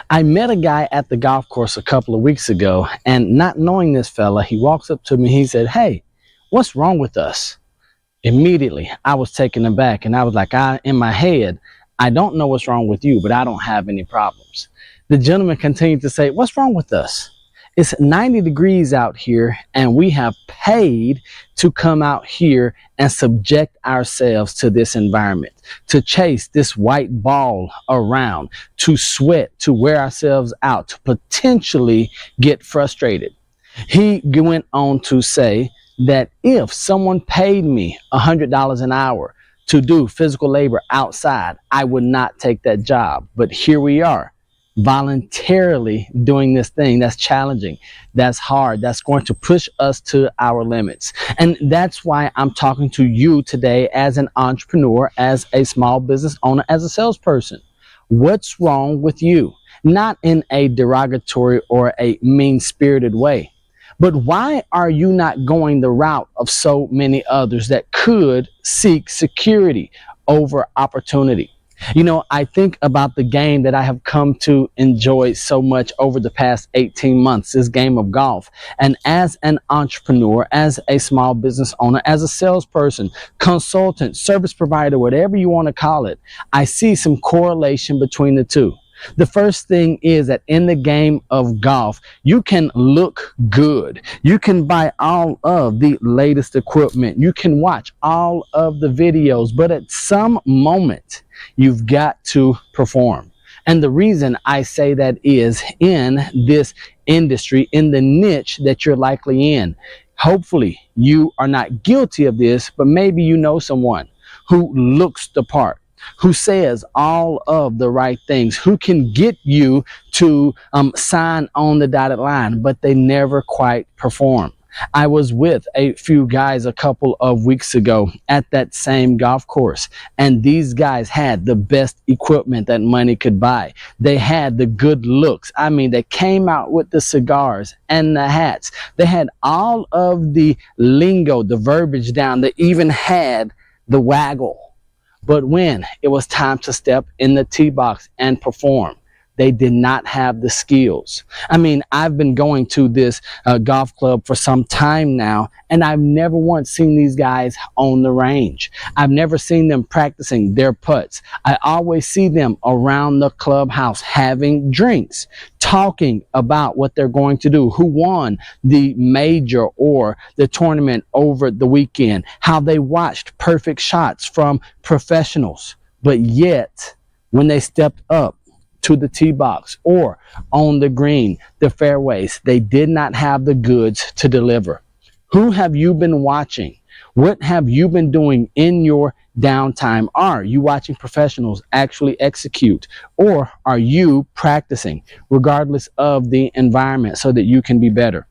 I met a guy at the golf course a couple of weeks ago, and not knowing this fella, he walks up to me. He said, "Hey, what's wrong with us?" Immediately, I was taken aback, and I was like, in my head, I don't know what's wrong with you, but I don't have any problems. The gentleman continued to say, "What's wrong with us? It's 90 degrees out here, and we have paid to come out here and subject ourselves to this environment, to chase this white ball around, to sweat, to wear ourselves out, to potentially get frustrated." He went on to say that if someone paid me $100 an hour to do physical labor outside, I would not take that job. But here we are, voluntarily doing this thing that's challenging, that's hard, that's going to push us to our limits. And that's why I'm talking to you today as an entrepreneur, as a small business owner, as a salesperson. What's wrong with you? Not in a derogatory or a mean-spirited way, but why are you not going the route of so many others that could seek security over opportunity? You know, I think about the game that I have come to enjoy so much over the past 18 months, this game of golf. And as an entrepreneur, as a small business owner, as a salesperson, consultant, service provider, whatever you want to call it, I see some correlation between the two. The first thing is that in the game of golf, you can look good. You can buy all of the latest equipment. You can watch all of the videos, but at some moment, you've got to perform. And the reason I say that is in this industry, in the niche that you're likely in, hopefully you are not guilty of this, but maybe you know someone who looks the part, who says all of the right things, who can get you to sign on the dotted line, but they never quite perform. I was with a few guys a couple of weeks ago at that same golf course, and these guys had the best equipment that money could buy. They had the good looks. I mean, they came out with the cigars and the hats. They had all of the lingo, the verbiage down. They even had the waggle. But when it was time to step in the tee box and perform, they did not have the skills. I mean, I've been going to this golf club for some time now, and I've never once seen these guys on the range. I've never seen them practicing their putts. I always see them around the clubhouse having drinks, talking about what they're going to do, who won the major or the tournament over the weekend, how they watched perfect shots from professionals. But yet, when they stepped up to the tee box or on the green, the fairways, they did not have the goods to deliver. Who have you been watching? What have you been doing in your downtime? Are you watching professionals actually execute, or are you practicing regardless of the environment so that you can be better?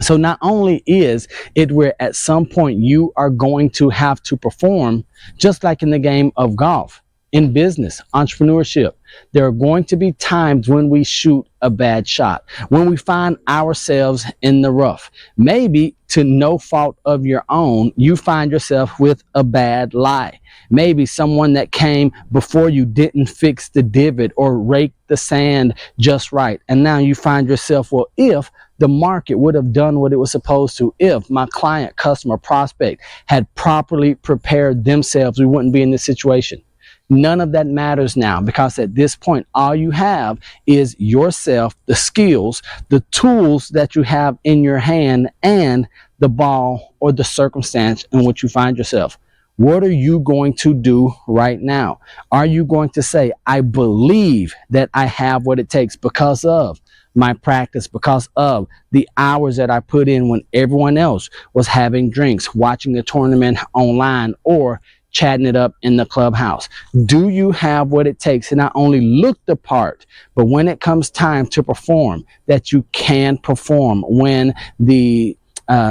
So not only is it where at some point you are going to have to perform, just like in the game of golf, in business, entrepreneurship, there are going to be times when we shoot a bad shot, when we find ourselves in the rough. Maybe to no fault of your own, you find yourself with a bad lie. Maybe someone that came before you didn't fix the divot or rake the sand just right. And now you find yourself, well, if the market would have done what it was supposed to, if my client, customer, prospect had properly prepared themselves, we wouldn't be in this situation. None of that matters now, because at this point, all you have is yourself, the skills, the tools that you have in your hand, and the ball or the circumstance in which you find yourself. What are you going to do right now? Are you going to say, I believe that I have what it takes because of my practice, because of the hours that I put in when everyone else was having drinks, watching the tournament online, or chatting it up in the clubhouse? Do you have what it takes to not only look the part, but when it comes time to perform, that you can perform when the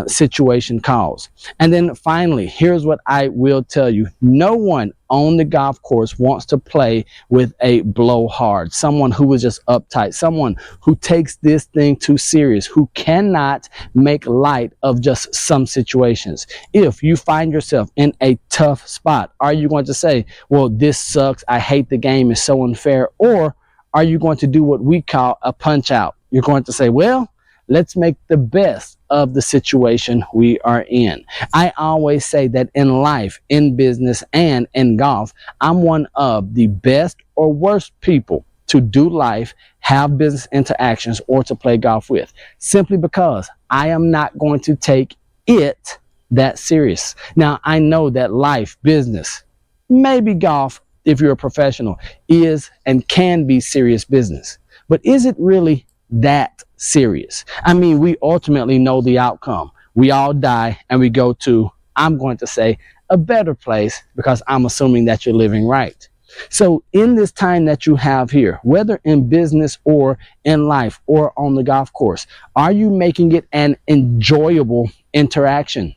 situation calls? And then finally, here's what I will tell you. No one on the golf course wants to play with a blowhard, someone who is just uptight, someone who takes this thing too serious, who cannot make light of just some situations. If you find yourself in a tough spot, are you going to say, well, this sucks, I hate the game, it's so unfair? Or are you going to do what we call a punch out? You're going to say, well, let's make the best of the situation we are in. I always say that in life, in business, and in golf, I'm one of the best or worst people to do life, have business interactions, or to play golf with, simply because I am not going to take it that serious. Now, I know that life, business, maybe golf, if you're a professional, is and can be serious business. But is it really that serious? I mean, we ultimately know the outcome. We all die and we go to, I'm going to say, a better place, because I'm assuming that you're living right. So in this time that you have here, whether in business or in life or on the golf course, are you making it an enjoyable interaction?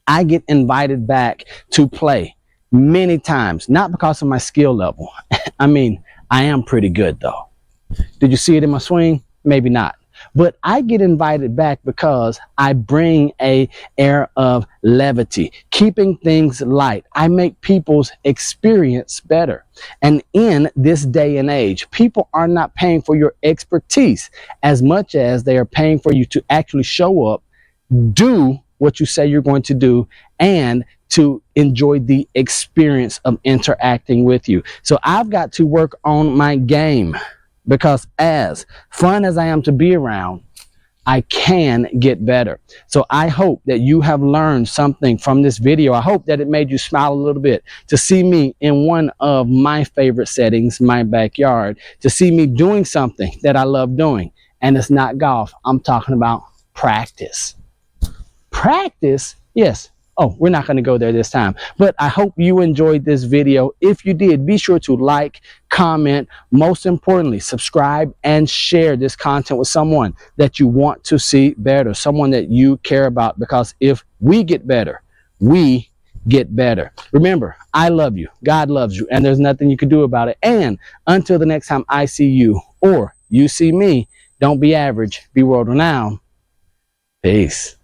I get invited back to play many times, not because of my skill level. I mean, I am pretty good though. Did you see it in my swing? Maybe not. But I get invited back because I bring a air of levity, keeping things light. I make people's experience better. And in this day and age, people are not paying for your expertise as much as they are paying for you to actually show up, do what you say you're going to do, and to enjoy the experience of interacting with you. So I've got to work on my game, because as fun as I am to be around, I can get better. So I hope that you have learned something from this video. I hope that it made you smile a little bit to see me in one of my favorite settings, my backyard, to see me doing something that I love doing. And it's not golf. I'm talking about practice. Practice? Yes. Oh, we're not going to go there this time. But I hope you enjoyed this video. If you did, be sure to like, comment, most importantly, subscribe and share this content with someone that you want to see better, someone that you care about, because if we get better, we get better. Remember, I love you, God loves you, and there's nothing you can do about it. And until the next time I see you or you see me, don't be average, be world renowned. Peace.